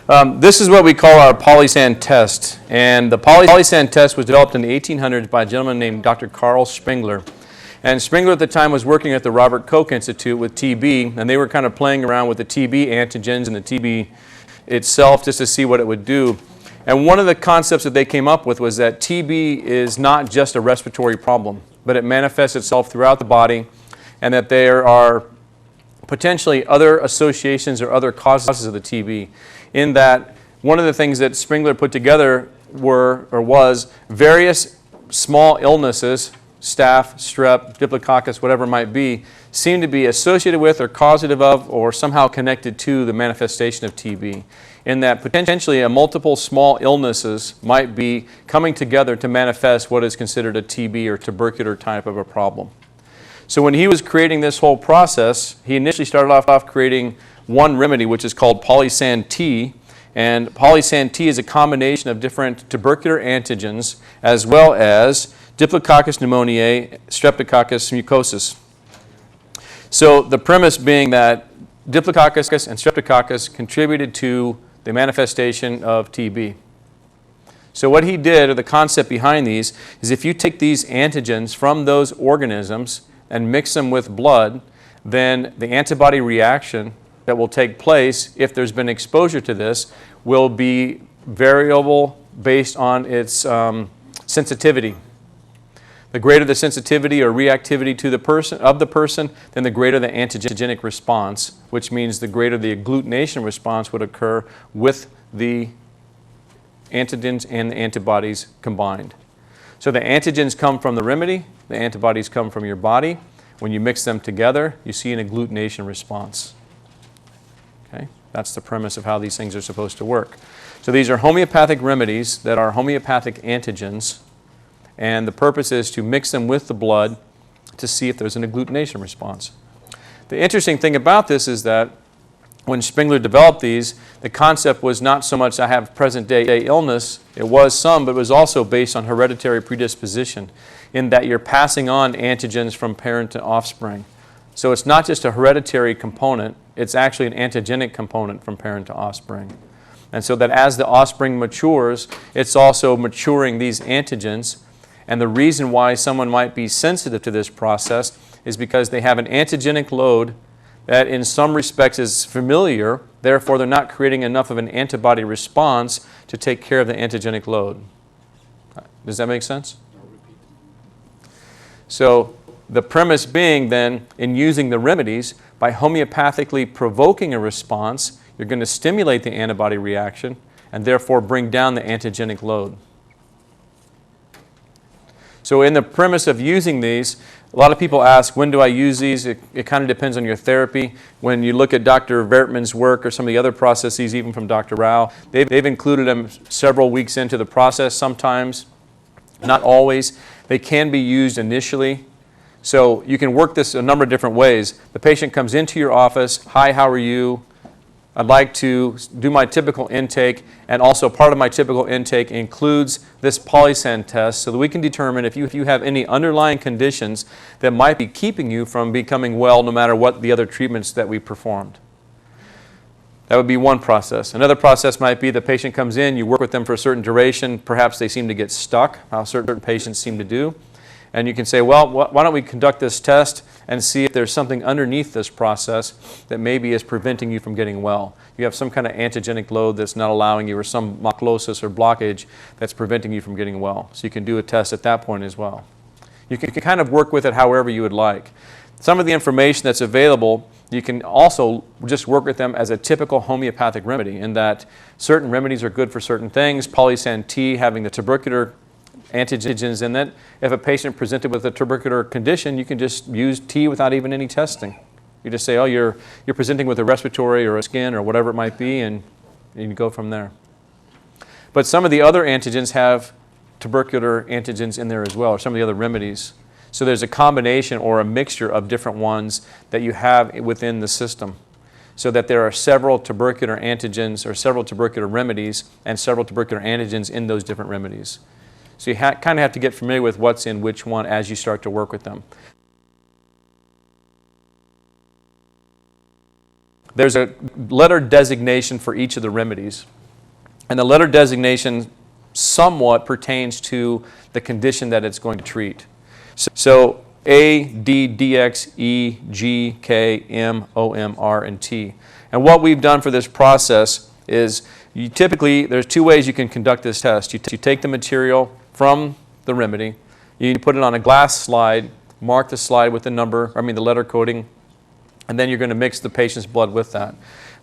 This is what we call our Polysans test. And the Polysans test was developed in the 1800s by a gentleman named Dr. Carl Spengler. And Spengler at the time was working at the Robert Koch Institute with TB, and they were kind of playing around with the TB antigens and the TB itself just to see what it would do. And one of the concepts that they came up with was that TB is not just a respiratory problem, but it manifests itself throughout the body, and that there are potentially other associations or other causes of the TB. In that, one of the things that Spengler put together was various small illnesses, staph, strep, diplococcus, whatever it might be, seem to be associated with or causative of or somehow connected to the manifestation of TB. In that potentially multiple small illnesses might be coming together to manifest what is considered a TB or tubercular type of a problem. So when he was creating this whole process, he initially started off creating one remedy, which is called Polysans T. And Polysans T is a combination of different tubercular antigens as well as Diplococcus pneumoniae, Streptococcus mucosus. So the premise being that Diplococcus and Streptococcus contributed to the manifestation of TB. So what he did, or the concept behind these, is if you take these antigens from those organisms and mix them with blood, then the antibody reaction that will take place if there's been exposure to this will be variable based on its sensitivity. The greater the sensitivity or reactivity to the person, then the greater the antigenic response, which means the greater the agglutination response would occur with the antigens and the antibodies combined. So the antigens come from the remedy, the antibodies come from your body. When you mix them together, you see an agglutination response. Okay? That's the premise of how these things are supposed to work. So these are homeopathic remedies that are homeopathic antigens, and the purpose is to mix them with the blood to see if there's an agglutination response. The interesting thing about this is that when Spengler developed these, the concept was not so much I have present-day illness. It was some, but it was also based on hereditary predisposition, in that you're passing on antigens from parent to offspring. So it's not just a hereditary component, it's actually an antigenic component from parent to offspring. And so that as the offspring matures, it's also maturing these antigens. And the reason why someone might be sensitive to this process is because they have an antigenic load that in some respects is familiar, therefore they're not creating enough of an antibody response to take care of the antigenic load. Does that make sense? So the premise being then, in using the remedies, by homeopathically provoking a response, you're going to stimulate the antibody reaction and therefore bring down the antigenic load. So in the premise of using these, a lot of people ask, when do I use these? It kind of depends on your therapy. When you look at Dr. Vertman's work or some of the other processes, even from Dr. Rao, they've included them several weeks into the process sometimes, not always. They can be used initially. So you can work this a number of different ways. The patient comes into your office, hi, how are you? I'd like to do my typical intake, and also part of my typical intake includes this Polysans test so that we can determine if you have any underlying conditions that might be keeping you from becoming well no matter what the other treatments that we performed. That would be one process. Another process might be the patient comes in, you work with them for a certain duration, perhaps they seem to get stuck, how certain patients seem to do. And you can say, well, why don't we conduct this test and see if there's something underneath this process that maybe is preventing you from getting well. You have some kind of antigenic load that's not allowing you, or some maclosis or blockage that's preventing you from getting well. So you can do a test at that point as well. You can kind of work with it however you would like. Some of the information that's available, you can also just work with them as a typical homeopathic remedy, in that certain remedies are good for certain things. Polysans T having the tubercular antigens in it. If a patient presented with a tubercular condition, you can just use T without even any testing. You just say, oh, you're presenting with a respiratory or a skin or whatever it might be, and you go from there. But some of the other antigens have tubercular antigens in there as well, or some of the other remedies. So there's a combination or a mixture of different ones that you have within the system, so that there are several tubercular antigens or several tubercular remedies and several tubercular antigens in those different remedies. So you kind of have to get familiar with what's in which one as you start to work with them. There's a letter designation for each of the remedies. And the letter designation somewhat pertains to the condition that it's going to treat. So A, D, DX, E, G, K, M, O, M, R, and T. And what we've done for this process is typically there's two ways you can conduct this test. You take the material from the remedy, you put it on a glass slide, mark the slide with the letter coding, and then you're going to mix the patient's blood with that.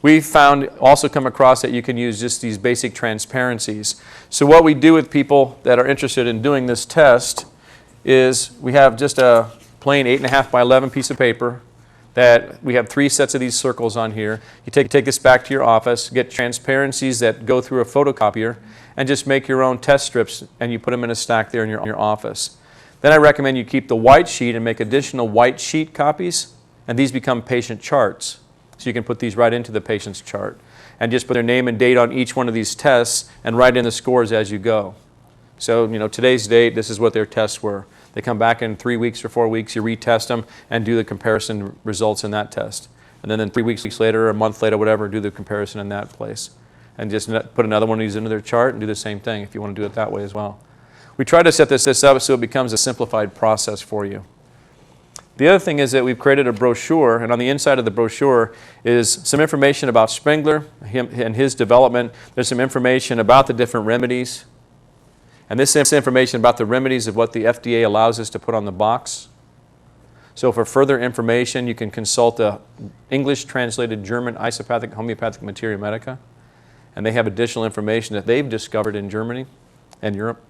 We found, also come across that you can use just these basic transparencies. So what we do with people that are interested in doing this test is we have just a plain 8.5 by 11 piece of paper that we have 3 sets of these circles on here. You take this back to your office, get transparencies that go through a photocopier, and just make your own test strips, and you put them in a stack there in your office. Then I recommend you keep the white sheet and make additional white sheet copies, and these become patient charts. So you can put these right into the patient's chart and just put their name and date on each one of these tests and write in the scores as you go. So, today's date, this is what their tests were. They come back in 3 weeks or 4 weeks, you retest them and do the comparison results in that test. And then 3 weeks later, or a month later, whatever, do the comparison in that place. And just put another one of these into their chart and do the same thing if you want to do it that way as well. We try to set this up so it becomes a simplified process for you. The other thing is that we've created a brochure, and on the inside of the brochure is some information about Spengler and his development. There's some information about the different remedies. And this information about the remedies of what the FDA allows us to put on the box. So for further information, you can consult the English translated German isopathic homeopathic materia medica. And they have additional information that they've discovered in Germany and Europe.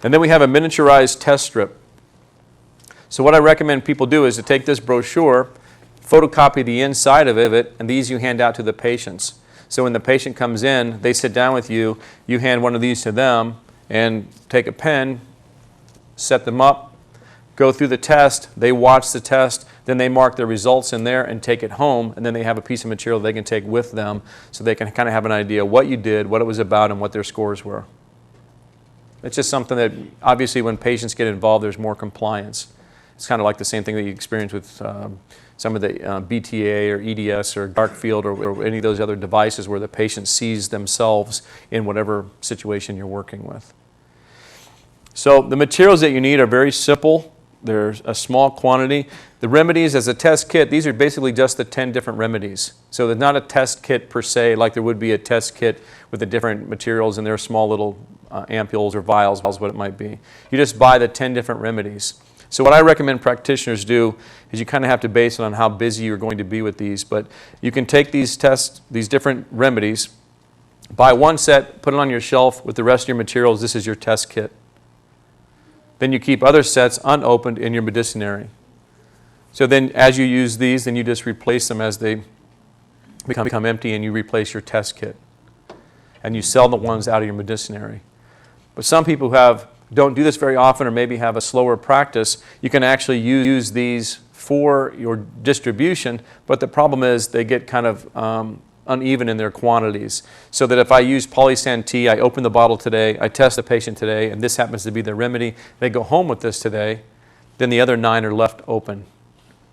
And then we have a miniaturized test strip. So what I recommend people do is to take this brochure, photocopy the inside of it, and these you hand out to the patients. So when the patient comes in, they sit down with you, you hand one of these to them, and take a pen, set them up, go through the test, they watch the test, then they mark their results in there and take it home, and then they have a piece of material they can take with them so they can kind of have an idea what you did, what it was about, and what their scores were. It's just something that, obviously, when patients get involved, there's more compliance. It's kind of like the same thing that you experience with some of the BTA or EDS or dark field or any of those other devices where the patient sees themselves in whatever situation you're working with. So the materials that you need are very simple. There's a small quantity. The remedies as a test kit, these are basically just the 10 different remedies. So there's not a test kit per se like there would be a test kit with the different materials and their small little ampules or vials, what it might be. You just buy the 10 different remedies. So what I recommend practitioners do is you kind of have to base it on how busy you're going to be with these, but you can take these tests, these different remedies, buy one set, put it on your shelf with the rest of your materials. This is your test kit. Then you keep other sets unopened in your medicinary. So then as you use these, then you just replace them as they become empty and you replace your test kit. And you sell the ones out of your medicinary. But some people who don't do this very often or maybe have a slower practice, you can actually use these for your distribution, but the problem is they get kind of uneven in their quantities. So that if I use Polysan T, I open the bottle today, I test the patient today, and this happens to be their remedy, they go home with this today, then the other 9 are left open.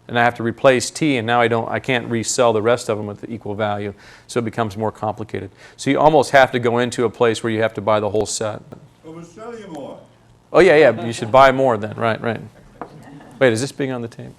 And I have to replace T, and now I can't resell the rest of them with the equal value, so it becomes more complicated. So you almost have to go into a place where you have to buy the whole set. We'll sell you more. Oh, yeah, you should buy more then, right. Wait, is this being on the tape?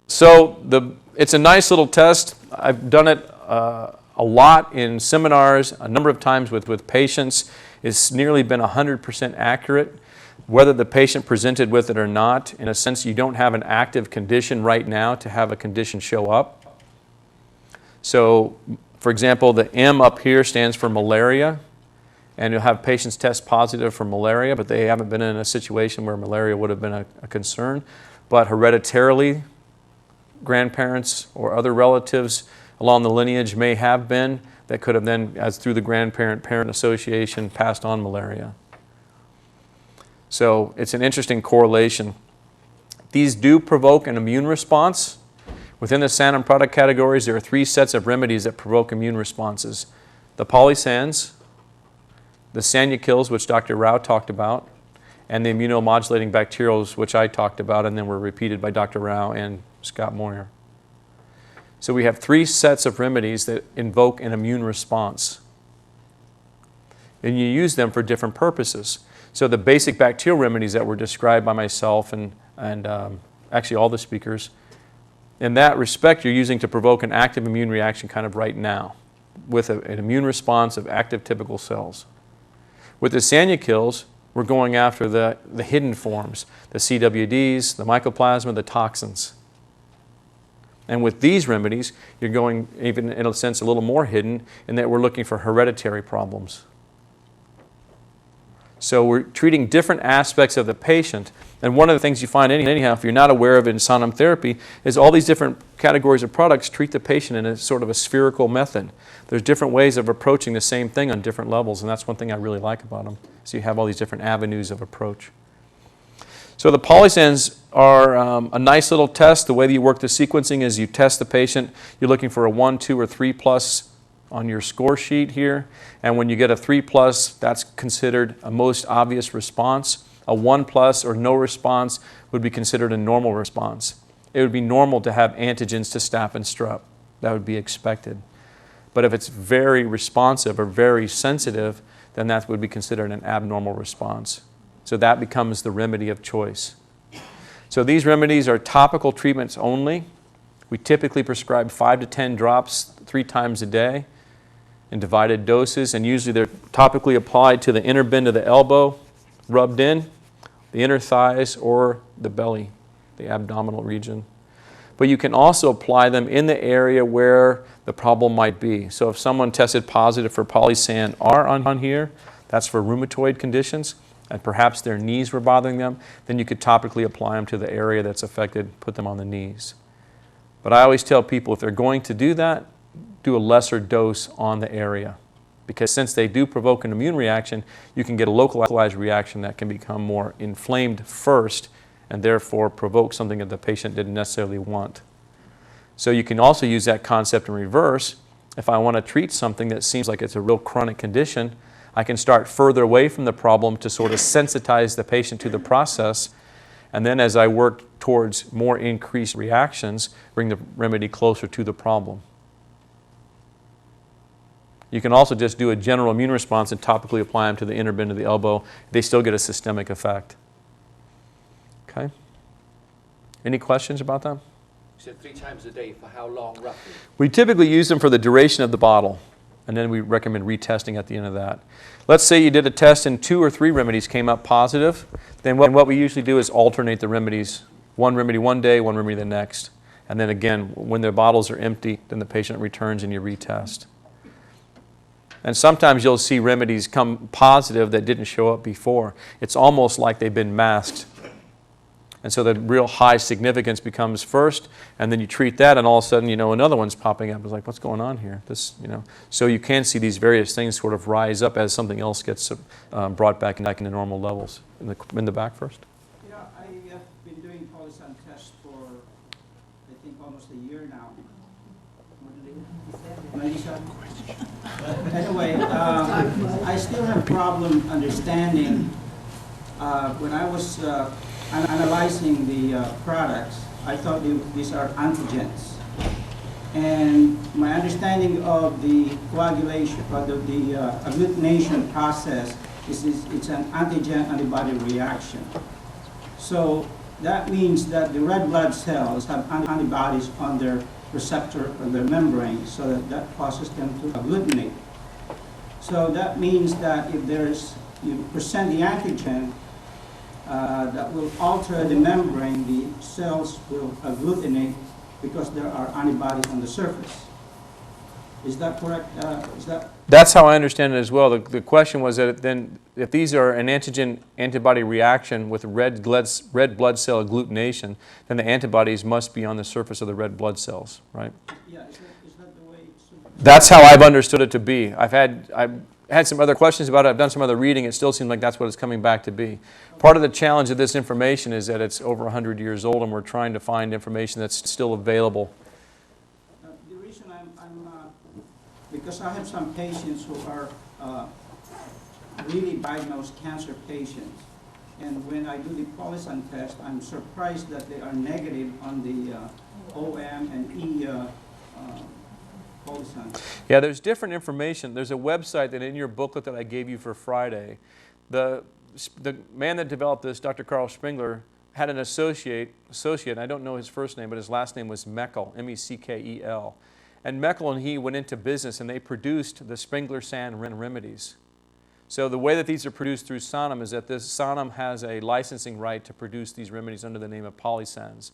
So it's a nice little test. I've done it a lot in seminars, a number of times with patients. It's nearly been 100% accurate, whether the patient presented with it or not. In a sense, you don't have an active condition right now to have a condition show up. So, for example, the M up here stands for malaria, and you'll have patients test positive for malaria, but they haven't been in a situation where malaria would have been a concern. But hereditarily, grandparents or other relatives along the lineage may have been that could have then, as through the grandparent-parent association, passed on malaria. So it's an interesting correlation. These do provoke an immune response. Within the Sanum product categories, there are 3 sets of remedies that provoke immune responses. The Polysans, the Sanukills, which Dr. Rao talked about, and the immunomodulating bacterials, which I talked about and then were repeated by Dr. Rao and Scott Moyer. So we have 3 sets of remedies that invoke an immune response. And you use them for different purposes. So the basic bacterial remedies that were described by myself and actually all the speakers, in that respect, you're using to provoke an active immune reaction kind of right now with an immune response of active typical cells. With the Sanya kills, we're going after the hidden forms, the CWDs, the mycoplasma, the toxins. And with these remedies, you're going even in a sense a little more hidden in that we're looking for hereditary problems. So we're treating different aspects of the patient. And one of the things you find anyhow, if you're not aware of it in Sanum therapy, is all these different categories of products treat the patient in a sort of a spherical method. There's different ways of approaching the same thing on different levels, and that's one thing I really like about them. So you have all these different avenues of approach. So the Polysans are a nice little test. The way that you work the sequencing is you test the patient. You're looking for a 1, 2, or 3 plus on your score sheet here. And when you get a 3 plus, that's considered a most obvious response. A 1 plus or no response would be considered a normal response. It would be normal to have antigens to staph and strep. That would be expected. But if it's very responsive or very sensitive, then that would be considered an abnormal response. So that becomes the remedy of choice. So these remedies are topical treatments only. We typically prescribe 5 to 10 drops 3 times a day in divided doses, and usually they're topically applied to the inner bend of the elbow, rubbed in, the inner thighs, or the belly, the abdominal region. But you can also apply them in the area where the problem might be. So if someone tested positive for Polysan R on here, that's for rheumatoid conditions, and perhaps their knees were bothering them, then you could topically apply them to the area that's affected, put them on the knees. But I always tell people if they're going to do that, do a lesser dose on the area. Because since they do provoke an immune reaction, you can get a localized reaction that can become more inflamed first and therefore provoke something that the patient didn't necessarily want. So you can also use that concept in reverse. If I want to treat something that seems like it's a real chronic condition, I can start further away from the problem to sort of sensitize the patient to the process. And then as I work towards more increased reactions, bring the remedy closer to the problem. You can also just do a general immune response and topically apply them to the inner bend of the elbow. They still get a systemic effect. Okay? Any questions about that? You said 3 times a day. For how long, roughly? We typically use them for the duration of the bottle, and then we recommend retesting at the end of that. Let's say you did a test and 2 or 3 remedies came up positive. Then what we usually do is alternate the remedies. One remedy one day, one remedy the next. And then again, when the bottles are empty, then the patient returns and you retest. And sometimes you'll see remedies come positive that didn't show up before. It's almost like they've been masked. And so the real high significance becomes first, and then you treat that, and all of a sudden, another one's popping up. It's like, what's going on here? So you can see these various things sort of rise up as something else gets brought back into normal levels. In the back first. Yeah, I have been doing Polysans tests for, I think, almost a year now. Anyway, I still have problem understanding when I was analyzing the products. I thought these are antigens, and my understanding of the coagulation, of the agglutination process is it's an antigen-antibody reaction. So that means that the red blood cells have antibodies on their receptor or their membrane, so that causes them to agglutinate. So that means that if you present the antigen that will alter the membrane, the cells will agglutinate because there are antibodies on the surface. Is that correct? That's how I understand it as well. The question was that then if these are an antigen-antibody reaction with red blood cell agglutination, then the antibodies must be on the surface of the red blood cells, right? Yeah, is that the way it's supposed to be? That's how I've understood it to be. I've had some other questions about it. I've done some other reading. It still seems like that's what it's coming back to be. Part of the challenge of this information is that it's over 100 years old, and we're trying to find information that's still available. The reason because I have some patients who are really diagnosed cancer patients, and when I do the Polysans test, I'm surprised that they are negative on the OM and E Polysans? Yeah, there's different information. There's a website that in your booklet that I gave you for Friday, the man that developed this, Dr. Carl Spengler, had an associate, and I don't know his first name, but his last name was Meckel, M-E-C-K-E-L. And Meckel and he went into business and they produced the Spengler-Sanum remedies. So the way that these are produced through Sanum is that this Sanum has a licensing right to produce these remedies under the name of Polysans.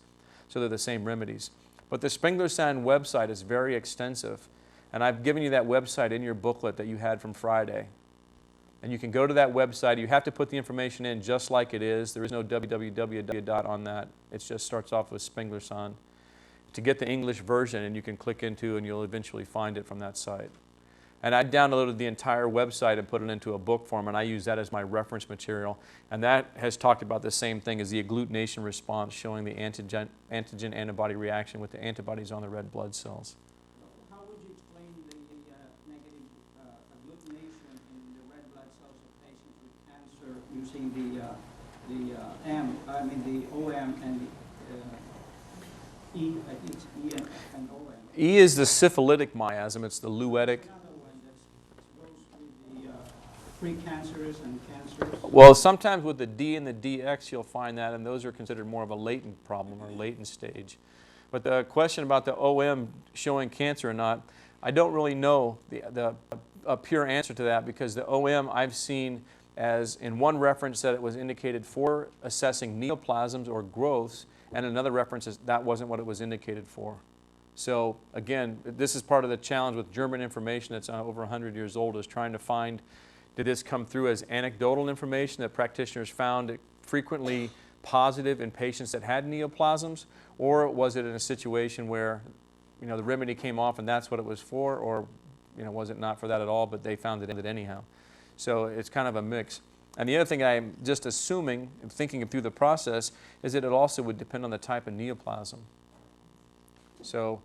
So they're the same remedies. But the Spengler-Sanum website is very extensive. And I've given you that website in your booklet that you had from Friday. And you can go to that website. You have to put the information in just like it is. There is no www on that. It just starts off with Spengler-Sanum. To get the English version, and you can click into and you'll eventually find it from that site. And I downloaded the entire website and put it into a book form, and I use that as my reference material. And that has talked about the same thing as the agglutination response, showing the antigen-antibody reaction with the antibodies on the red blood cells. How would you explain the negative agglutination in the red blood cells of patients with cancer using the OM and the E, I think it's E and OM? E is the syphilitic miasm. It's the luetic. Another one that goes with the precancerous and cancerous. Well, sometimes with the D and the DX, you'll find that, and those are considered more of a latent problem or latent stage. But the question about the OM showing cancer or not, I don't really know a pure answer to that, because the OM I've seen as in one reference that it was indicated for assessing neoplasms or growths, and another reference is that wasn't what it was indicated for. So again, this is part of the challenge with German information that's over 100 years old, is trying to find, did this come through as anecdotal information that practitioners found it frequently positive in patients that had neoplasms, or was it in a situation where, you know, the remedy came off and that's what it was for, or, you know, was it not for that at all, but they found it anyhow. So it's kind of a mix. And the other thing I'm just assuming, thinking through the process, is that it also would depend on the type of neoplasm. So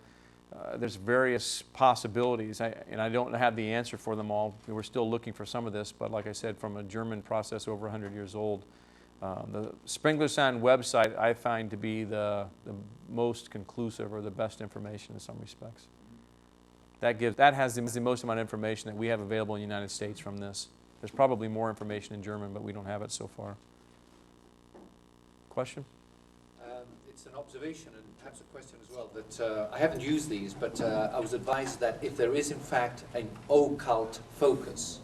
there's various possibilities, and I don't have the answer for them all. We're still looking for some of this, but like I said, from a German process over 100 years old, the Spengler-Sanum website I find to be the most conclusive or the best information in some respects. That has the most amount of information that we have available in the United States from this. There's probably more information in German, but we don't have it so far. Question? It's an observation and perhaps a question as well, that I haven't used these, but I was advised that if there is in fact an occult focus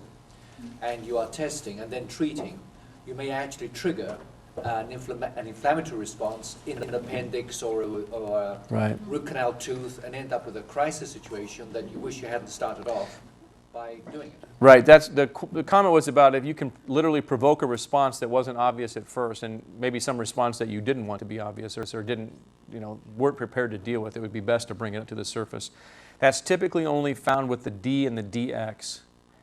and you are testing and then treating, you may actually trigger an inflammatory response in an appendix or a Right. root canal tooth, and end up with a crisis situation that you wish you hadn't started off by doing it. Right. That's the comment was about if you can literally provoke a response that wasn't obvious at first, and maybe some response that you didn't want to be obvious or didn't, you know, weren't prepared to deal with. It would be best to bring it up to the surface. That's typically only found with the D and the DX.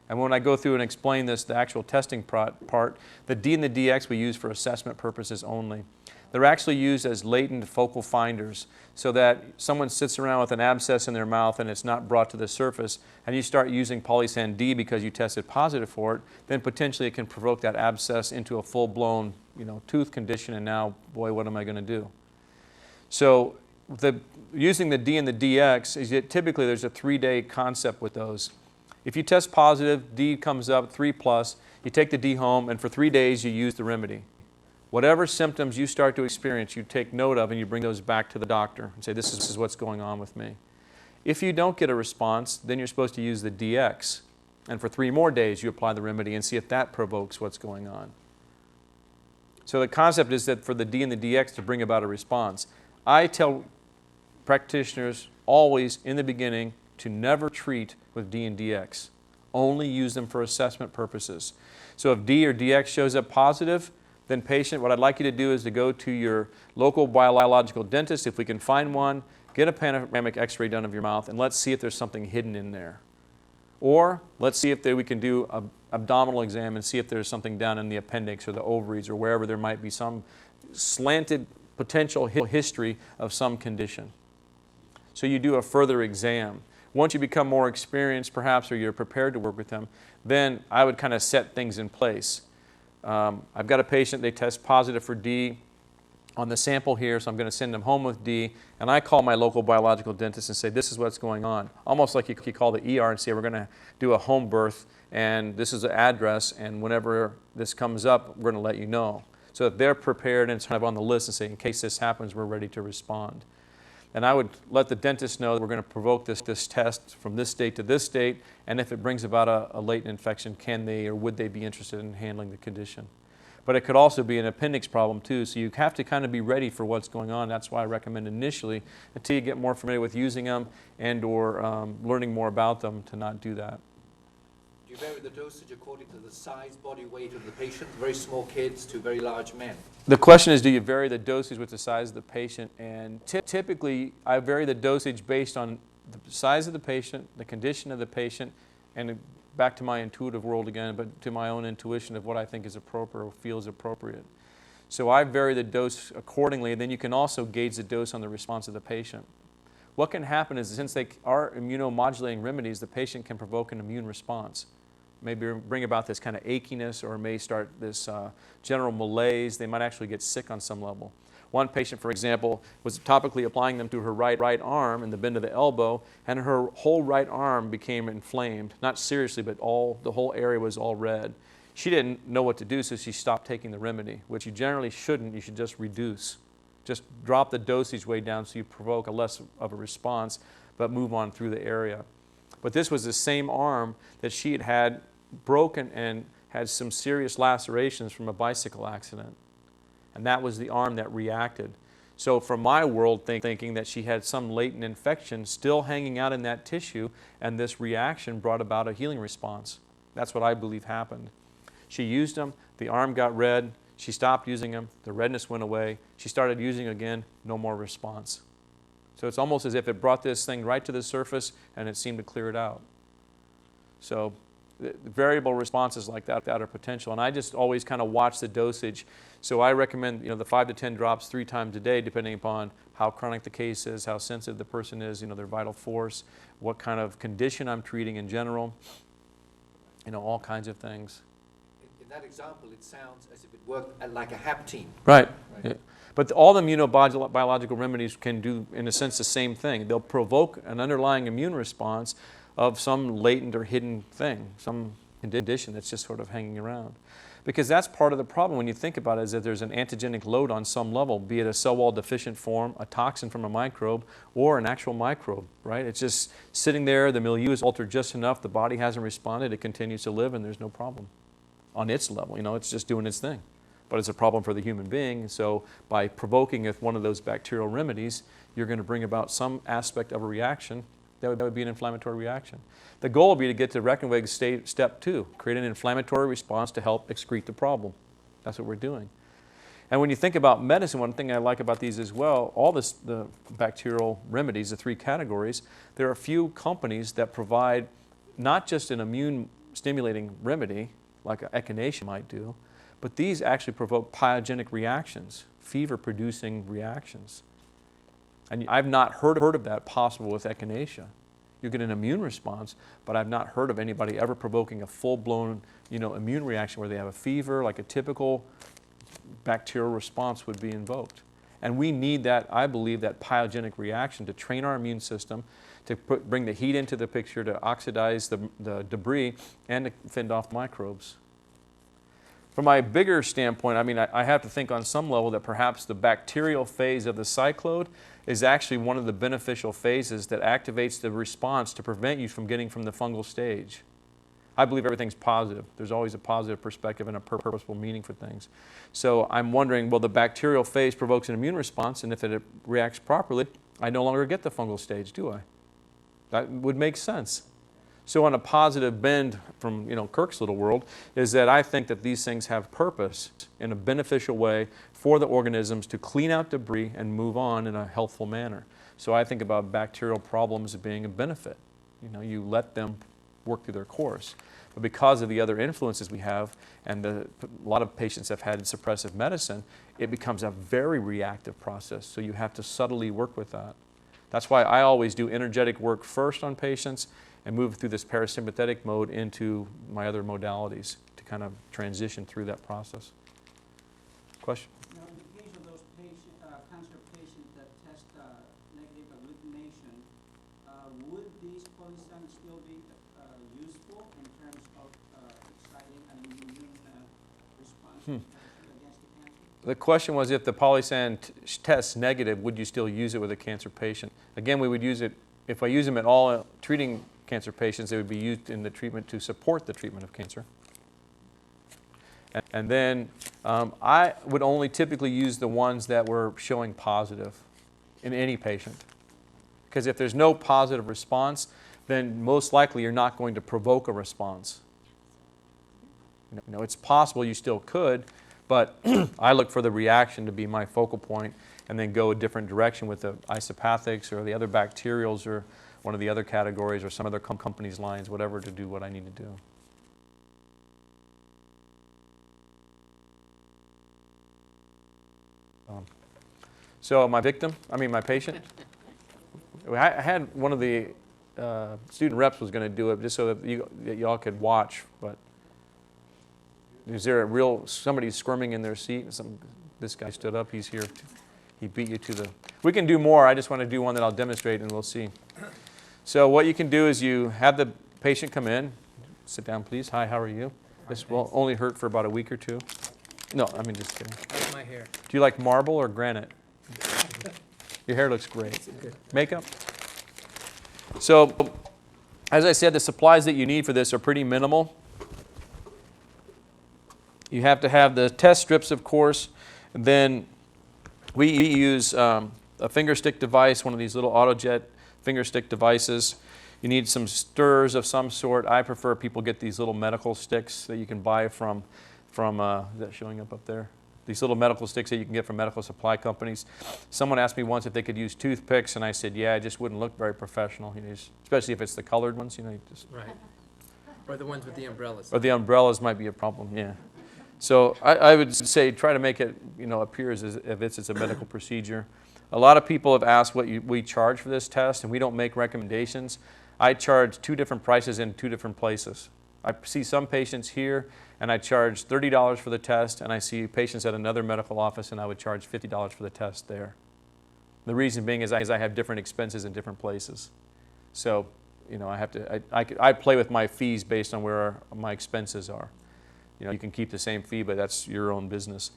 And when I go through and explain this, the actual testing part, the D and the DX we use for assessment purposes only. They're actually used as latent focal finders, so that someone sits around with an abscess in their mouth and it's not brought to the surface, and you start using Polysan D because you tested positive for it, then potentially it can provoke that abscess into a full-blown, you know, tooth condition, and now, boy, what am I going to do? So using the D and the DX, is that typically there's a 3-day concept with those. If you test positive, D comes up, 3+, you take the D home, and for 3 days you use the remedy. Whatever symptoms you start to experience, you take note of and you bring those back to the doctor and say, this is what's going on with me. If you don't get a response, then you're supposed to use the DX. And for 3 more days, you apply the remedy and see if that provokes what's going on. So the concept is that for the D and the DX to bring about a response. I tell practitioners always in the beginning to never treat with D and DX. Only use them for assessment purposes. So if D or DX shows up positive, then patient, what I'd like you to do is to go to your local biological dentist, if we can find one, get a panoramic x-ray done of your mouth, and let's see if there's something hidden in there. Or let's see if we can do an abdominal exam and see if there's something down in the appendix or the ovaries or wherever there might be some slanted potential history of some condition. So you do a further exam. Once you become more experienced perhaps, or you're prepared to work with them, then I would kind of set things in place. I've got a patient, they test positive for D. on the sample here, so I'm going to send them home with D, and I call my local biological dentist and say, this is what's going on. Almost like you call the ER and say, we're going to do a home birth, and this is the address, and whenever this comes up, we're going to let you know. So that they're prepared and it's kind of on the list and say, in case this happens, we're ready to respond. And I would let the dentist know that we're going to provoke this test from this date to this date, and if it brings about a latent infection, can they or would they be interested in handling the condition? But it could also be an appendix problem too, so you have to kind of be ready for what's going on. That's why I recommend initially, until you get more familiar with using them and or learning more about them, to not do that. Do you vary the dosage according to the size, body weight of the patient, very small kids to very large men? The question is, do you vary the dosage with the size of the patient? And typically, I vary the dosage based on the size of the patient, the condition of the patient, and back to my intuitive world again, but to my own intuition of what I think is appropriate or feels appropriate. So I vary the dose accordingly, and then you can also gauge the dose on the response of the patient. What can happen is, since they are immunomodulating remedies, the patient can provoke an immune response. Maybe bring about this kind of achiness, or may start this general malaise. They might actually get sick on some level. One patient, for example, was topically applying them to her right arm in the bend of the elbow, and her whole right arm became inflamed. Not seriously, but the whole area was all red. She didn't know what to do, so she stopped taking the remedy, which you generally shouldn't. You should just reduce. Just drop the dosage way down so you provoke a less of a response, but move on through the area. But this was the same arm that she had broken and had some serious lacerations from a bicycle accident. And that was the arm that reacted. So from my world, thinking that she had some latent infection still hanging out in that tissue, and this reaction brought about a healing response. That's what I believe happened. She used them, the arm got red, she stopped using them, the redness went away, she started using again, no more response. So it's almost as if it brought this thing right to the surface and it seemed to clear it out. So the variable responses like that are potential, and I just always kind of watch the dosage. So I recommend the 5 to 10 drops 3 times a day, depending upon how chronic the case is, how sensitive the person is, their vital force, what kind of condition I'm treating in general, all kinds of things. In that example, it sounds as if it worked like a haptene. Right. Yeah. But all the immunobiological remedies can do, in a sense, the same thing. They'll provoke an underlying immune response of some latent or hidden thing, some condition that's just sort of hanging around. Because that's part of the problem when you think about it, is that there's an antigenic load on some level, be it a cell wall deficient form, a toxin from a microbe, or an actual microbe, right? It's just sitting there, the milieu is altered just enough, the body hasn't responded, it continues to live, and there's no problem on its level. It's just doing its thing. But it's a problem for the human being, so by provoking with one of those bacterial remedies, you're going to bring about some aspect of a reaction that would be an inflammatory reaction. The goal would be to get to Reckenweg step 2, create an inflammatory response to help excrete the problem. That's what we're doing. And when you think about medicine, one thing I like about these as well, the bacterial remedies, the 3 categories, there are a few companies that provide not just an immune stimulating remedy, like echinacea might do, but these actually provoke pyogenic reactions, fever-producing reactions. And I've not heard of that possible with echinacea. You get an immune response, but I've not heard of anybody ever provoking a full-blown, immune reaction where they have a fever, like a typical bacterial response would be invoked. And we need that, I believe, that pyogenic reaction to train our immune system, to bring the heat into the picture, to oxidize the debris, and to fend off microbes. From my bigger standpoint, I have to think on some level that perhaps the bacterial phase of the cyclode is actually one of the beneficial phases that activates the response to prevent you from getting from the fungal stage. I believe everything's positive. There's always a positive perspective and a purposeful meaning for things. So I'm wondering, well, the bacterial phase provokes an immune response, and if it reacts properly, I no longer get the fungal stage, do I? That would make sense. So on a positive bend from Kirk's little world is that I think that these things have purpose in a beneficial way for the organisms to clean out debris and move on in a healthful manner. So I think about bacterial problems as being a benefit. You let them work through their course. But because of the other influences we have, and a lot of patients have had suppressive medicine, it becomes a very reactive process. So you have to subtly work with that. That's why I always do energetic work first on patients and move through this parasympathetic mode into my other modalities to kind of transition through that process. Question? Now, in the case of those patients The question was, if the Polysan tests negative, would you still use it with a cancer patient? Again, we would use it, if I use them at all treating cancer patients, they would be used in the treatment to support the treatment of cancer. And then I would only typically use the ones that were showing positive in any patient. Because if there's no positive response, then most likely you're not going to provoke a response. You know, it's possible you still could, but I look for the reaction to be my focal point and then go a different direction with the isopathics or the other bacterials or one of the other categories or some other company's lines, whatever, to do what I need to do. So my patient, I had one of the student reps was going to do it just so that y'all could watch, but is there somebody squirming in their seat? This guy stood up, he's here. He beat you to the, we can do more, I just want to do one that I'll demonstrate and we'll see. So what you can do is you have the patient come in, sit down please, hi, how are you? This will only hurt for about a week or two. No, I mean, just kidding. That's my hair. Do you like marble or granite? Your hair looks great. Makeup? So, as I said, the supplies that you need for this are pretty minimal. You have to have the test strips, of course. And then we use a finger stick device, one of these little autojet finger stick devices. You need some stirrers of some sort. I prefer people get these little medical sticks that you can buy from is that showing up there? These little medical sticks that you can get from medical supply companies. Someone asked me once if they could use toothpicks, and I said, yeah, it just wouldn't look very professional, especially if it's the colored ones, Right. Or the ones with the umbrellas. Or the umbrellas might be a problem, yeah. So I would say try to make it, appear as if it's a medical procedure. A lot of people have asked what we charge for this test, and we don't make recommendations. I charge 2 different prices in 2 different places. I see some patients here, and I charge $30 for the test, and I see patients at another medical office, and I would charge $50 for the test there. The reason being is I have different expenses in different places. So, I play with my fees based on where my expenses are. You can keep the same fee, but that's your own business.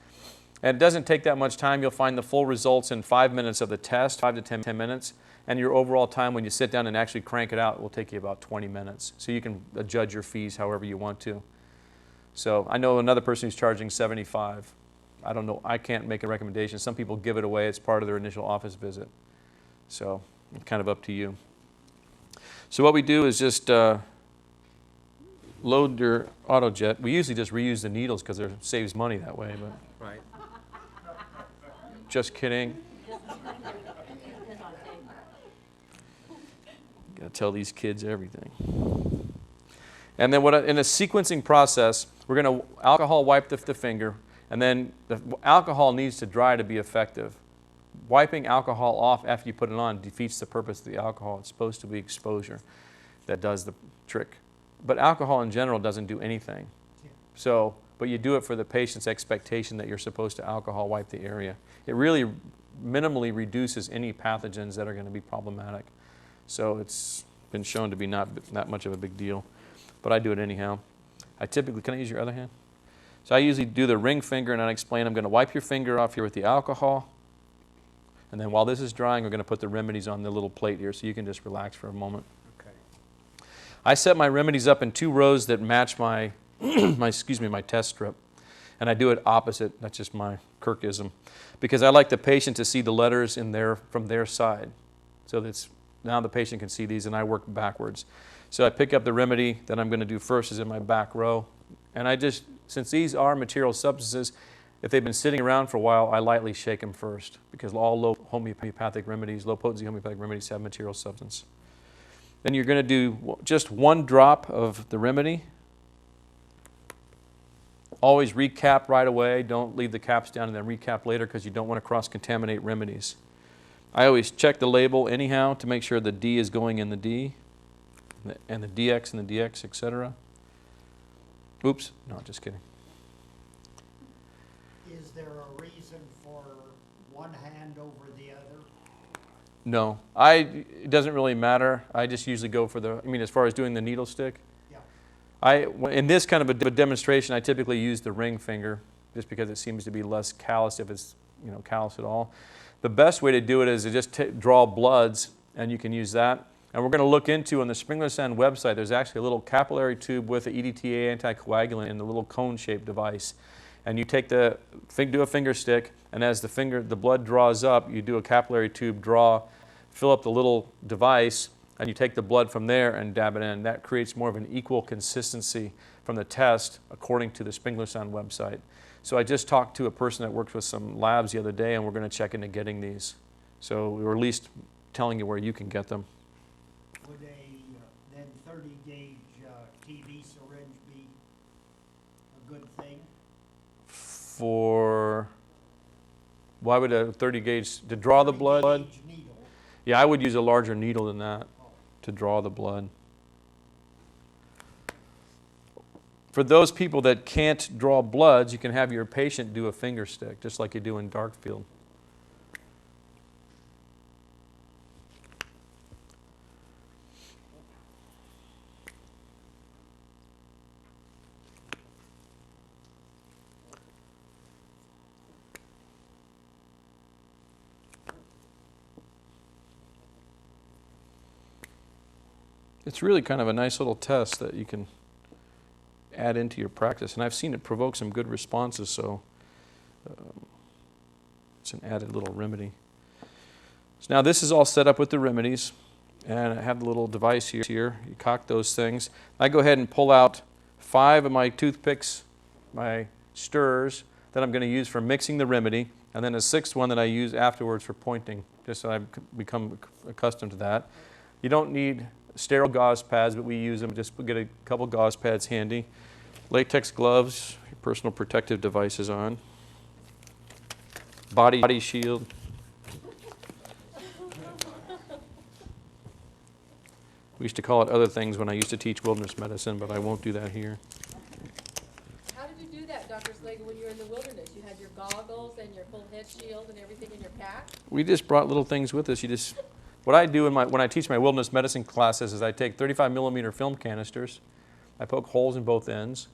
And it doesn't take that much time. You'll find the full results in 5 minutes of the test, 5 to 10 minutes. And your overall time when you sit down and actually crank it out will take you about 20 minutes. So you can judge your fees however you want to. So I know another person who's charging $75. I don't know, I can't make a recommendation. Some people give it away as part of their initial office visit. So it's kind of up to you. So what we do is just load your autojet. We usually just reuse the needles because it saves money that way. But Right. just kidding. Got to tell these kids everything. And then in a sequencing process, we're going to alcohol wipe the finger, and then the alcohol needs to dry to be effective. Wiping alcohol off after you put it on defeats the purpose of the alcohol. It's supposed to be exposure that does the trick. But alcohol in general doesn't do anything. So, but you do it for the patient's expectation that you're supposed to alcohol wipe the area. It really minimally reduces any pathogens that are going to be problematic. So it's been shown to be not much of a big deal. But I do it anyhow. I typically, can I use your other hand? So I usually do the ring finger, and I explain I'm going to wipe your finger off here with the alcohol. And then while this is drying, we're going to put the remedies on the little plate here so you can just relax for a moment. Okay. I set my remedies up in 2 rows that match my, my test strip. And I do it opposite. That's just my Kirkism. Because I like the patient to see the letters from their side. So that's, now the patient can see these, and I work backwards. So I pick up the remedy that I'm going to do first is in my back row. And I just, since these are material substances, if they've been sitting around for a while, I lightly shake them first, because all low homeopathic remedies, low potency homeopathic remedies have material substance. Then you're going to do just 1 drop of the remedy. Always recap right away. Don't leave the caps down and then recap later, because you don't want to cross-contaminate remedies. I always check the label anyhow to make sure the D is going in the D, and the DX and the DX, etc. Oops, no, just kidding. Is there a reason for one hand over the other? No, it doesn't really matter. I just usually go for as far as doing the needle stick. Yeah. In this kind of a demonstration, I typically use the ring finger, just because it seems to be less callous if it's callous at all. The best way to do it is to just draw bloods, and you can use that. And we're going to look into, on the Polysans website, there's actually a little capillary tube with the EDTA anticoagulant in the little cone-shaped device. And you take do a finger stick, and as the blood draws up, you do a capillary tube draw, fill up the little device, and you take the blood from there and dab it in. That creates more of an equal consistency from the test according to the Polysans website. So I just talked to a person that works with some labs the other day, and we're going to check into getting these. So we're at least telling you where you can get them. Would a then 30 gauge TB syringe be a good thing? Why would a 30 gauge, to draw the blood? 30 gauge needle. Yeah, I would use a larger needle than that to draw the blood. For those people that can't draw bloods, you can have your patient do a finger stick, just like you do in dark field. It's really kind of a nice little test that you can add into your practice, and I've seen it provoke some good responses, so it's an added little remedy. So now this is all set up with the remedies, and I have the little device here. You cock those things. I go ahead and pull out 5 of my toothpicks, my stirrers, that I'm going to use for mixing the remedy, and then a 6th one that I use afterwards for pointing, just so I've become accustomed to that. You don't need sterile gauze pads, but we use them. Just get a couple gauze pads handy. Latex gloves, your personal protective devices on. Body shield. We used to call it other things when I used to teach wilderness medicine, but I won't do that here. How did you do that, Dr. Slagle, when you were in the wilderness? You had your goggles and your full head shield and everything in your pack? We just brought little things with us. What I do when I teach my wilderness medicine classes is I take 35 millimeter film canisters, I poke holes in both ends,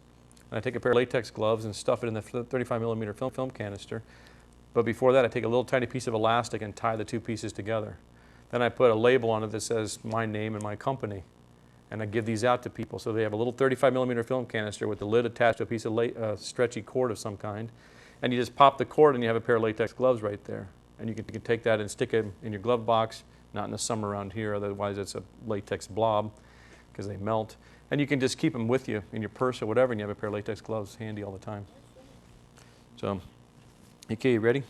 and I take a pair of latex gloves and stuff it in the 35 millimeter film canister. But before that, I take a little tiny piece of elastic and tie the 2 pieces together. Then I put a label on it that says my name and my company, and I give these out to people. So they have a little 35 millimeter film canister with the lid attached to a piece of stretchy cord of some kind, and you just pop the cord and you have a pair of latex gloves right there. And you can take that and stick it in your glove box. Not in the summer around here, otherwise it's a latex blob because they melt. And you can just keep them with you in your purse or whatever, and you have a pair of latex gloves handy all the time. So, okay, you ready?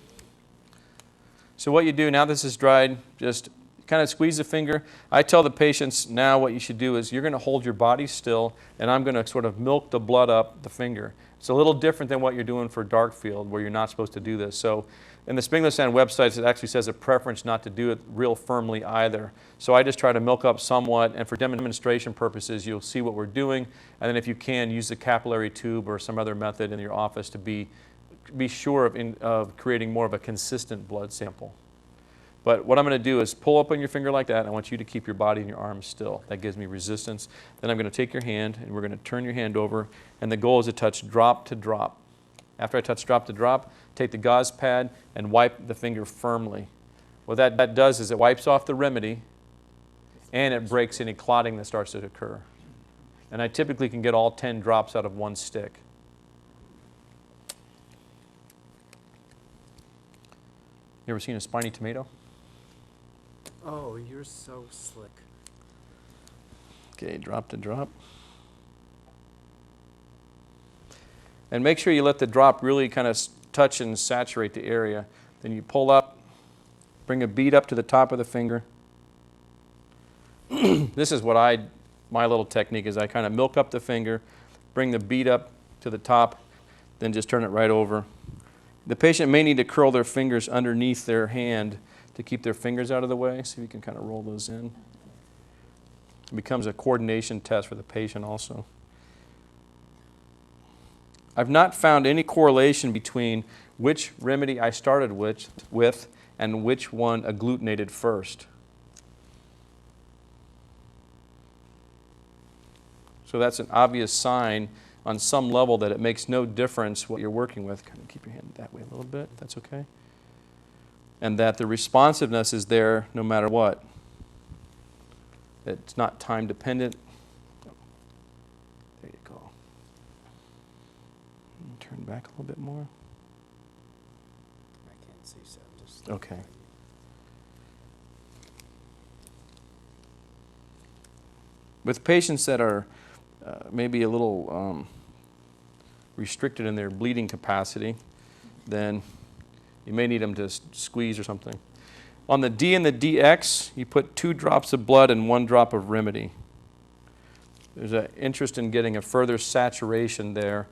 So what you do, now this is dried, just kind of squeeze the finger. I tell the patients now what you should do is you're going to hold your body still, and I'm going to sort of milk the blood up the finger. It's a little different than what you're doing for dark field, where you're not supposed to do this. So in the Polysans websites, it actually says a preference not to do it real firmly either. So I just try to milk up somewhat, and for demonstration purposes, you'll see what we're doing. And then if you can, use the capillary tube or some other method in your office to be sure of creating more of a consistent blood sample. But what I'm going to do is pull up on your finger like that. I want you to keep your body and your arms still. That gives me resistance. Then I'm going to take your hand, and we're going to turn your hand over, and the goal is to touch drop to drop. After I touch drop to drop, take the gauze pad and wipe the finger firmly. What that does is it wipes off the remedy, and it breaks any clotting that starts to occur. And I typically can get all 10 drops out of one stick. You ever seen a spiny tomato? Oh, you're so slick. Okay, drop to drop. And make sure you let the drop really kind of touch and saturate the area. Then you pull up, bring a bead up to the top of the finger. This is what my little technique is. I kind of milk up the finger, bring the bead up to the top, then just turn it right over. The patient may need to curl their fingers underneath their hand to keep their fingers out of the way. See if you can kind of roll those in. It becomes a coordination test for the patient also. I've not found any correlation between which remedy I started with and which one agglutinated first. So that's an obvious sign on some level that it makes no difference what you're working with. Kind of keep your hand that way a little bit, if that's okay. And that the responsiveness is there no matter what. It's not time dependent. There you go. Turn back a little bit more. I can't see, so I'm just. Okay. With patients that are maybe a little restricted in their bleeding capacity, then you may need them to squeeze or something. On the D and the DX, you put 2 drops of blood and 1 drop of remedy. There's an interest in getting a further saturation there.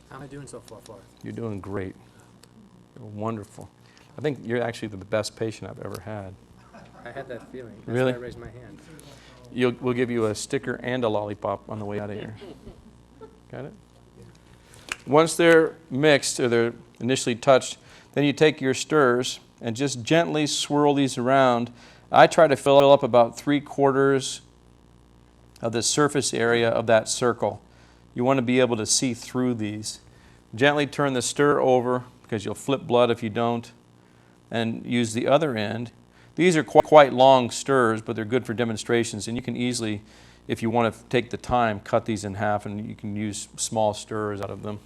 How am I doing so far? You're doing great. You're wonderful. I think you're actually the best patient I've ever had. I had that feeling. That's Really? why I raised my hand. We'll give you a sticker and a lollipop on the way out of here. Got it? Once they're mixed or they're initially touched, then you take your stirrers and just gently swirl these around. I try to fill up about 3/4 of the surface area of that circle. You want to be able to see through these. Gently turn the stir over, because you'll flip blood if you don't, and use the other end. These are quite long stirs, but they're good for demonstrations, and you can easily, if you want to take the time, cut these in half, and you can use small stirrers out of them.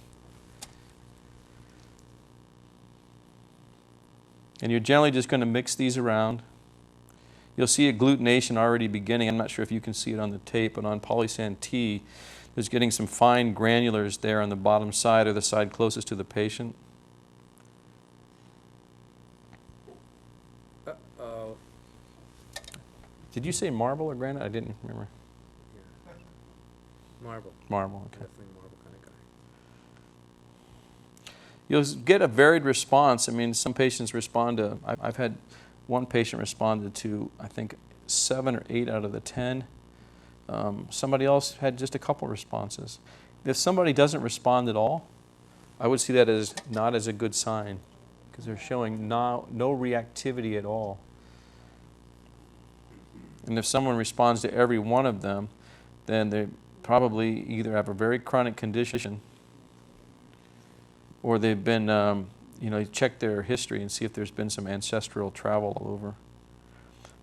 And you're generally just going to mix these around. You'll see agglutination already beginning. I'm not sure if you can see it on the tape, but on Polysan T, there's getting some fine granulars there on the bottom side or the side closest to the patient. Uh-oh. Did you say marble or granite? I didn't remember. Yeah. Marble. Marble, okay. Definitely marble kind of guy. You'll get a varied response. I mean, some patients respond to, I've had one patient responded to, I think, 7 or 8 out of the 10. Somebody else had just a couple responses. If somebody doesn't respond at all, I would see that as not as a good sign, because they're showing no reactivity at all. And if someone responds to every one of them, then they probably either have a very chronic condition, or they've been, check their history and see if there's been some ancestral travel all over.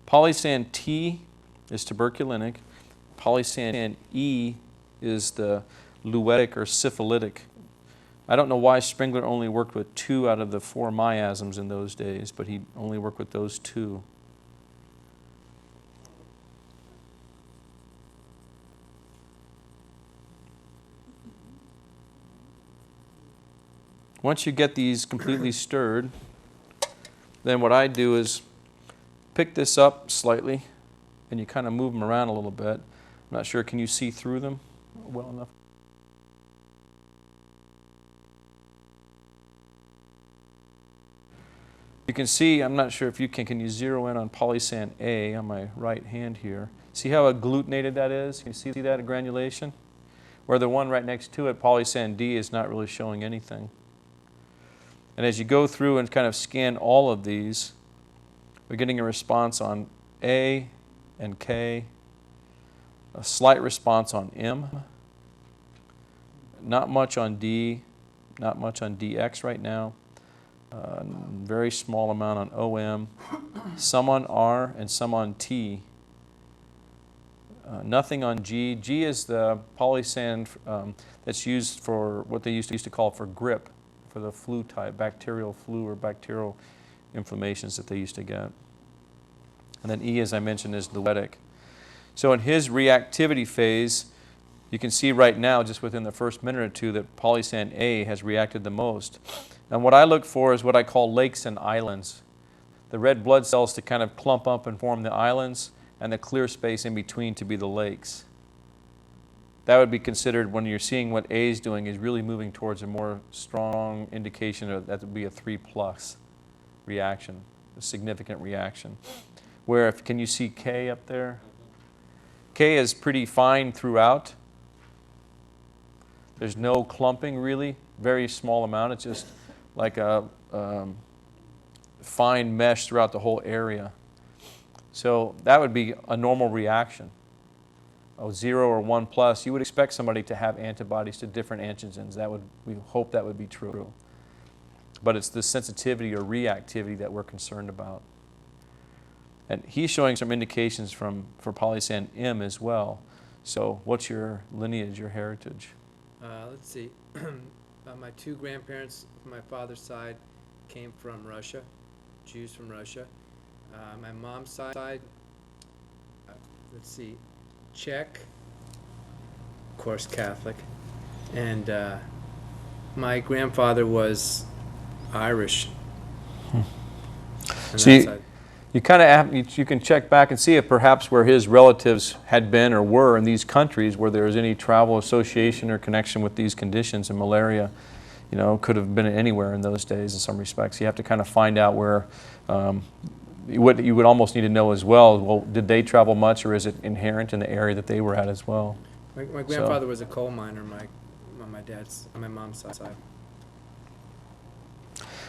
Polysan T is tuberculinic. Polysan E is the luetic or syphilitic. I don't know why Spengler only worked with 2 out of the 4 miasms in those days, but he only worked with those 2. Once you get these completely stirred, then what I do is pick this up slightly, and you kind of move them around a little bit. I'm not sure, can you see through them well enough? You can see, I'm not sure if you can you zero in on Polysan A on my right hand here? See how agglutinated that is? Can you see that granulation? Where the one right next to it, Polysan D, is not really showing anything. And as you go through and kind of scan all of these, we're getting a response on A and K, a slight response on M, not much on D, not much on DX right now, very small amount on OM, some on R and some on T. Nothing on G. G is the Polysan that's used for what they used to call for grip, for the flu type, bacterial flu or bacterial inflammations that they used to get. And then E, as I mentioned, is luetic. So in his reactivity phase, you can see right now, just within the first minute or two, that Polysan A has reacted the most. And what I look for is what I call lakes and islands. The red blood cells to kind of clump up and form the islands, and the clear space in between to be the lakes. That would be considered, when you're seeing what A is doing, is really moving towards a more strong indication of that would be a 3+ reaction, a significant reaction. Where, can you see K up there? K is pretty fine throughout. There's no clumping really, very small amount. It's just like a fine mesh throughout the whole area. So that would be a normal reaction. 0 or 1 plus, you would expect somebody to have antibodies to different antigens. We hope that would be true. But it's the sensitivity or reactivity that we're concerned about. And he's showing some indications for Polysan M as well. So what's your lineage, your heritage? Let's see. My two grandparents from my father's side came from Russia, Jews from Russia. My mom's side, let's see, Czech, of course Catholic, and my grandfather was Irish. on So that side. you kind of you can check back and see if perhaps where his relatives had been or were in these countries where there was any travel association or connection with these conditions, and malaria, could have been anywhere in those days in some respects. You have to kind of find out where. What you would almost need to know as well, did they travel much, or is it inherent in the area that they were at as well? My grandfather was a coal miner on my mom's side.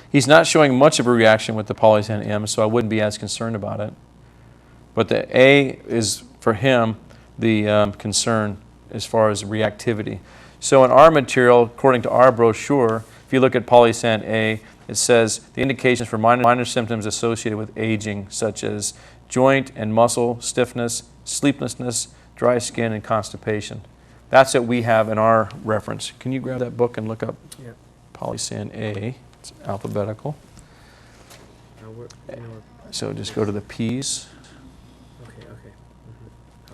He's not showing much of a reaction with the Polysan M, so I wouldn't be as concerned about it. But the A is, for him, the concern as far as reactivity. So in our material, according to our brochure, if you look at Polysan A, it says the indications for minor symptoms associated with aging, such as joint and muscle stiffness, sleeplessness, dry skin, and constipation. That's what we have in our reference. Can you grab that book and look up Polysan A? It's alphabetical. So just go to the P's. Okay.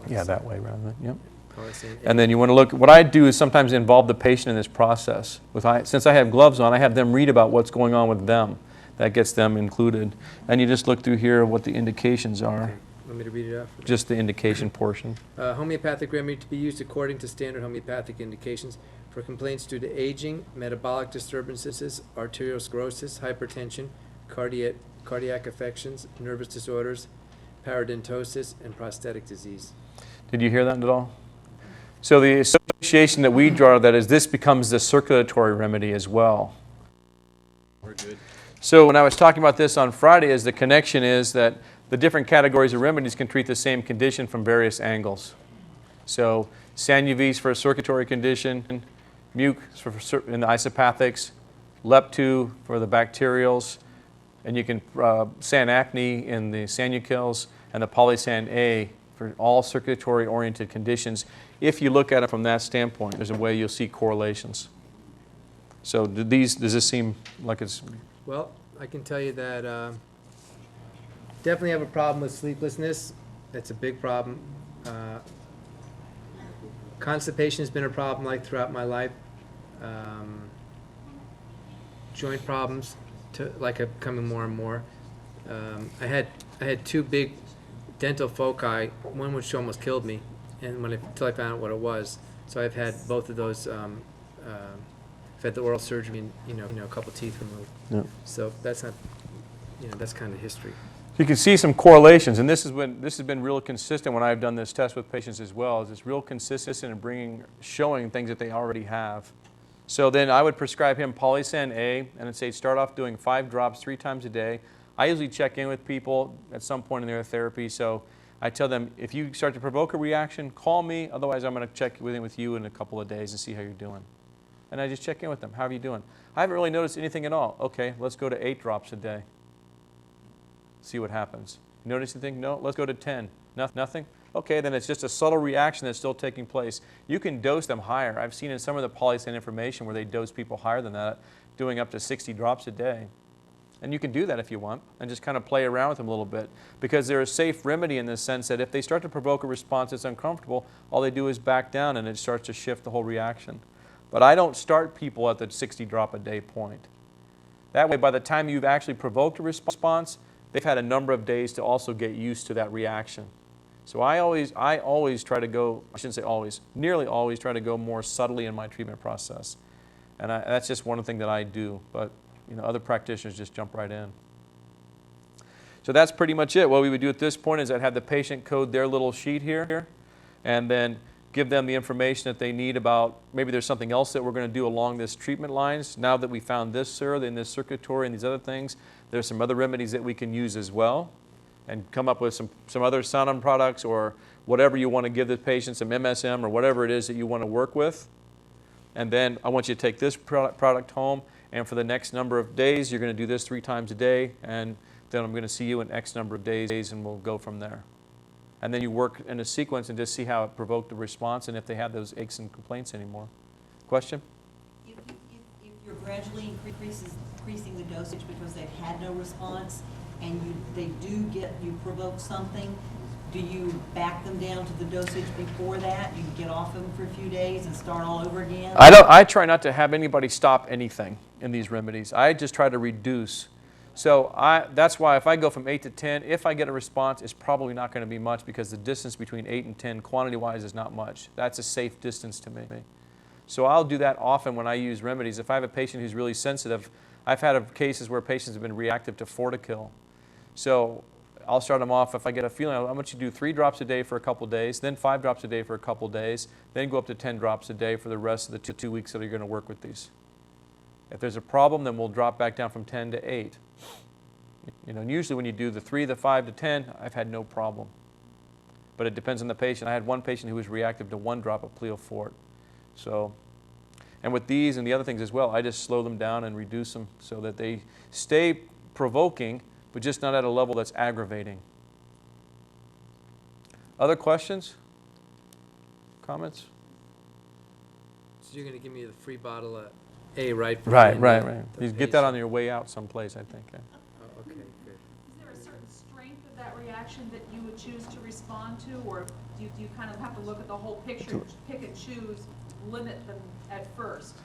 Yeah, that way rather than, yep. Polysan A. And then you want to look, what I do is sometimes involve the patient in this process. Since I have gloves on, I have them read about what's going on with them. That gets them included. And you just look through here what the indications are. Okay. Want me to read it out? Just the indication portion. Homeopathic remedy to be used according to standard homeopathic indications for complaints due to aging, metabolic disturbances, arteriosclerosis, hypertension, cardiac affections, nervous disorders, parodontosis, and prosthetic disease. Did you hear that at all? So the association that we draw that is this becomes the circulatory remedy as well. We're good. So when I was talking about this on Friday, the connection is that the different categories of remedies can treat the same condition from various angles. So Sanuvis for a circulatory condition, Muc in the isopathics, Leptu for the bacterials, and you can Sanacne in the Sanucils, and the Polysan A for all circulatory oriented conditions. If you look at it from that standpoint, there's a way you'll see correlations. So does this seem like it's... Well, I can tell you that definitely have a problem with sleeplessness. That's a big problem. Constipation has been a problem throughout my life. Joint problems coming more and more. I had two big dental foci, one which almost killed me, and until I found out what it was. So I've had both of those. I've had the oral surgery and a couple teeth removed. Yep. So that's not, that's kind of history. You can see some correlations, and this has been real consistent when I've done this test with patients as well. It's real consistent in showing things that they already have. So then I would prescribe him Polysan A, and I'd say start off doing 5 drops 3 times a day. I usually check in with people at some point in their therapy, so I tell them, if you start to provoke a reaction, call me. Otherwise, I'm going to check in with you in a couple of days and see how you're doing. And I just check in with them. How are you doing? I haven't really noticed anything at all. Okay, let's go to 8 drops a day. See what happens. Notice anything? No. Let's go to 10. Nothing? Okay, then it's just a subtle reaction that's still taking place. You can dose them higher. I've seen in some of the Polysan information where they dose people higher than that, doing up to 60 drops a day. And you can do that if you want, and just kind of play around with them a little bit, because they're a safe remedy in the sense that if they start to provoke a response that's uncomfortable, all they do is back down and it starts to shift the whole reaction. But I don't start people at the 60 drop a day point. That way, by the time you've actually provoked a response, they've had a number of days to also get used to that reaction. So I always try to go, I shouldn't say always, nearly always try to go more subtly in my treatment process. And that's just one thing that I do, but other practitioners just jump right in. So that's pretty much it. What we would do at this point is I'd have the patient code their little sheet here, and then give them the information that they need about maybe there's something else that we're going to do along this treatment lines. Now that we found this, sir, then this circulatory and these other things, there's some other remedies that we can use as well, and come up with some other Sanum products or whatever you want to give the patient, some MSM or whatever it is that you want to work with. And then I want you to take this product home, and for the next number of days, you're going to do this 3 times a day, and then I'm going to see you in X number of days, and we'll go from there. And then you work in a sequence and just see how it provoked a response and if they have those aches and complaints anymore. Question? If you're gradually increasing the dosage because they've had no response, and you provoke something, do you back them down to the dosage before that? You get off them for a few days and start all over again? I try not to have anybody stop anything in these remedies. I just try to reduce. So that's why if I go from 8 to 10, if I get a response, it's probably not going to be much because the distance between 8 and 10 quantity-wise is not much. That's a safe distance to me. So I'll do that often when I use remedies. If I have a patient who's really sensitive, I've had cases where patients have been reactive to Fortikill. So I'll start them off if I get a feeling. I want you to do 3 drops a day for a couple days, then 5 drops a day for a couple days, then go up to 10 drops a day for the rest of the 2 weeks that you're going to work with these. If there's a problem, then we'll drop back down from 10 to 8. And usually when you do the 3, the 5 to 10, I've had no problem. But it depends on the patient. I had one patient who was reactive to 1 drop of Pleofort. So, and with these and the other things as well, I just slow them down and reduce them so that they stay provoking, but just not at a level that's aggravating. Other questions? Comments? So you're going to give me the free bottle of A, right? Right. The You get that on patient. your way out someplace, I think. Yeah. Oh, okay, good. Is there a certain strength of that reaction that you would choose to respond to, or do you kind of have to look at the whole picture, pick and choose, limit them at first?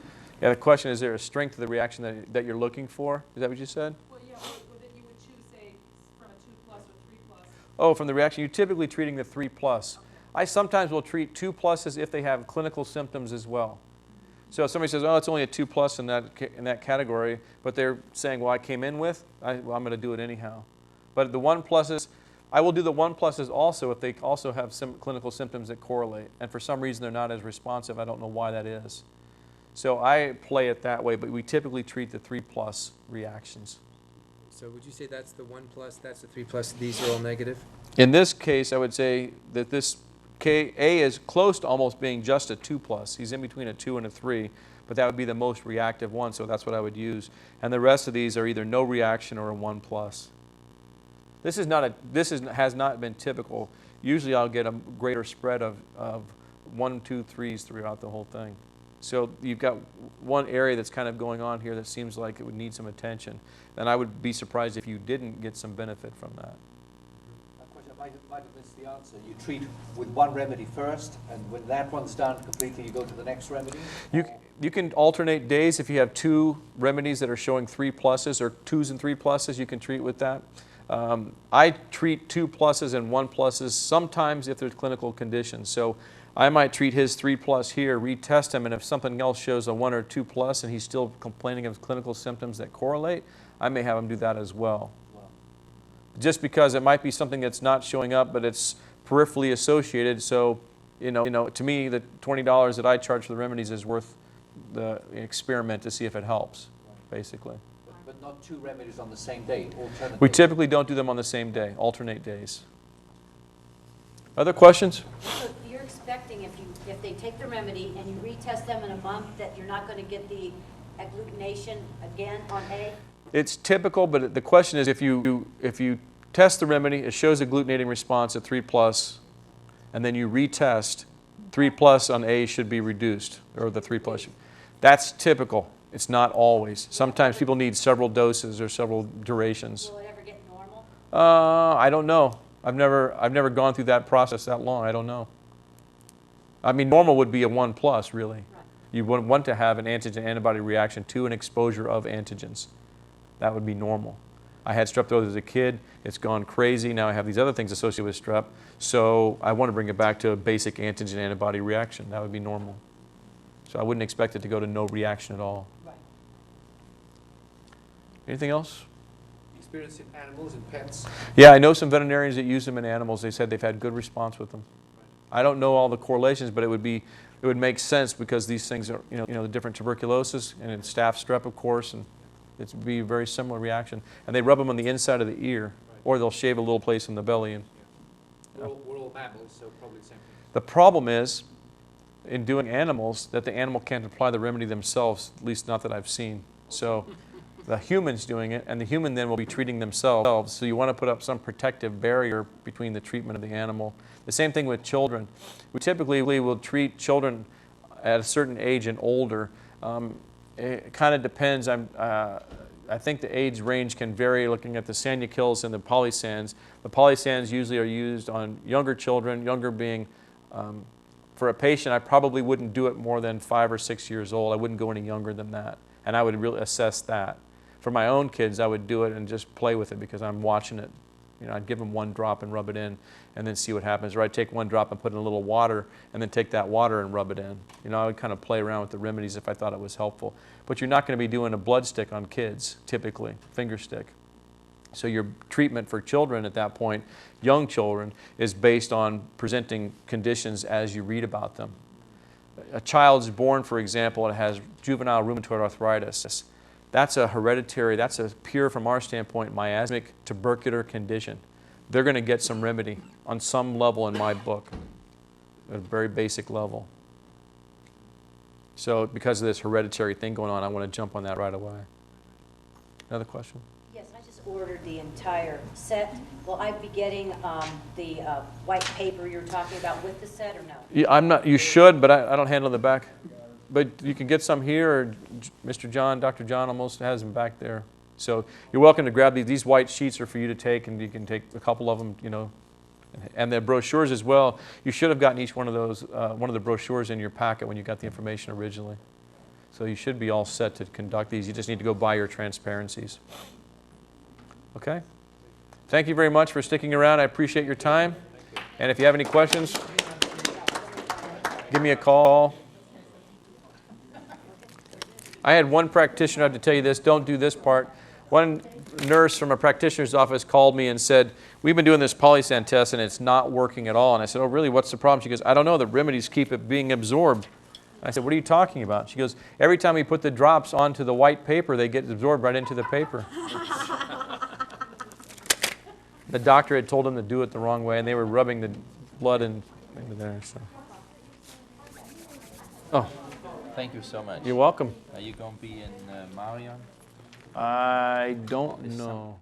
Yeah, the question is there a strength of the reaction that you're looking for? Is that what you said? Well, yeah, or that you would choose, say, from a 2+ or 3+. Oh, from the reaction, you're typically treating the 3+. I sometimes will treat 2+ if they have clinical symptoms as well. So if somebody says, oh, it's only a 2+ in that category, but they're saying, well, I came in with, I'm going to do it anyhow. But the 1+, I will do the 1+ also if they also have some clinical symptoms that correlate. And for some reason, they're not as responsive. I don't know why that is. So I play it that way, but we typically treat the 3+ reactions. So would you say that's the 1+, that's the 3+, these are all negative? In this case, I would say that this A is close to almost being just a 2+. He's in between a 2 and a 3, but that would be the most reactive one, so that's what I would use. And the rest of these are either no reaction or a 1+. Has not been typical. Usually I'll get a greater spread of 1, 2, 3s throughout the whole thing. So you've got one area that's kind of going on here that seems like it would need some attention. And I would be surprised if you didn't get some benefit from that. I might have missed the answer. You treat with one remedy first, and when that one's done completely, you go to the next remedy? You can alternate days. If you have 2 remedies that are showing 3+ or 2s and 3+, you can treat with that. I treat 2+ and 1+ sometimes if there's clinical conditions. So I might treat his 3+ here, retest him, and if something else shows a 1 or 2+ and he's still complaining of clinical symptoms that correlate, I may have him do that as well. Just because it might be something that's not showing up, but it's peripherally associated. So, to me, the $20 that I charge for the remedies is worth the experiment to see if it helps, basically. But not 2 remedies on the same day, alternate We days. typically don't do them on the same day, alternate days. Other questions? So you're expecting if they take the remedy and you retest them in a month that you're not going to get the agglutination again on A? It's typical, but the question is if you test the remedy, it shows a agglutinating response at 3+, and then you retest, 3+ on A should be reduced, or the 3+. That's typical. It's not always. Sometimes people need several doses or several durations. Will it ever get normal? I don't know. I've never gone through that process that long. I don't know. I mean, normal would be a 1+, really. Right. You wouldn't want to have an antigen-antibody reaction to an exposure of antigens. That would be normal. I had strep throat as a kid. It's gone crazy. Now I have these other things associated with strep. So I want to bring it back to a basic antigen-antibody reaction. That would be normal. So I wouldn't expect it to go to no reaction at all. Right. Anything else? Experience in animals and pets? Yeah, I know some veterinarians that use them in animals. They said they've had good response with them. I don't know all the correlations, but it would make sense because these things are, the different tuberculosis and it's staph strep, of course, and it would be a very similar reaction. And they rub them on the inside of the ear, or they'll shave a little place in the belly. And We're all mammals, so probably the same thing. the problem is, in doing animals, that the animal can't apply the remedy themselves, at least not that I've seen. So the human's doing it, and the human then will be treating themselves. So you want to put up some protective barrier between the treatment of the animal. The same thing with children. We typically will treat children at a certain age and older. It kind of depends. I think the age range can vary looking at the Sanukils and the Polysans. The Polysans usually are used on younger children, younger being, for a patient, I probably wouldn't do it more than 5 or 6 years old. I wouldn't go any younger than that. And I would really assess that. For my own kids, I would do it and just play with it because I'm watching it. I'd give them 1 drop and rub it in and then see what happens. Or I'd take 1 drop and put in a little water and then take that water and rub it in. I would kind of play around with the remedies if I thought it was helpful. But you're not going to be doing a blood stick on kids, typically, finger stick. So your treatment for children at that point, young children, is based on presenting conditions as you read about them. A child's born, for example, and has juvenile rheumatoid arthritis. That's a hereditary, that's a pure, from our standpoint, miasmic tubercular condition. They're going to get some remedy on some level in my book, at a very basic level. So because of this hereditary thing going on, I want to jump on that right away. Another question? Yes, I just ordered the entire set. Will I be getting the white paper you're talking about with the set or no? Yeah, I'm not. You should, but I don't handle the back. But you can get some here, or Mr. John, Dr. John almost has them back there. So you're welcome to grab these. These white sheets are for you to take, and you can take a couple of them, And the brochures as well. You should have gotten each one of those, one of the brochures in your packet when you got the information originally. So you should be all set to conduct these. You just need to go buy your transparencies. Okay? Thank you very much for sticking around. I appreciate your time. And if you have any questions, give me a call. I had one practitioner, I have to tell you this, don't do this part. One nurse from a practitioner's office called me and said, we've been doing this Polysans test and it's not working at all. And I said, oh really, what's the problem? She goes, I don't know, the remedies keep it being absorbed. I said, what are you talking about? She goes, every time we put the drops onto the white paper, they get absorbed right into the paper. The doctor had told them to do it the wrong way, and they were rubbing the blood into there. So. Oh. Thank you so much. You're welcome. Are you going to be in Marion? I don't know.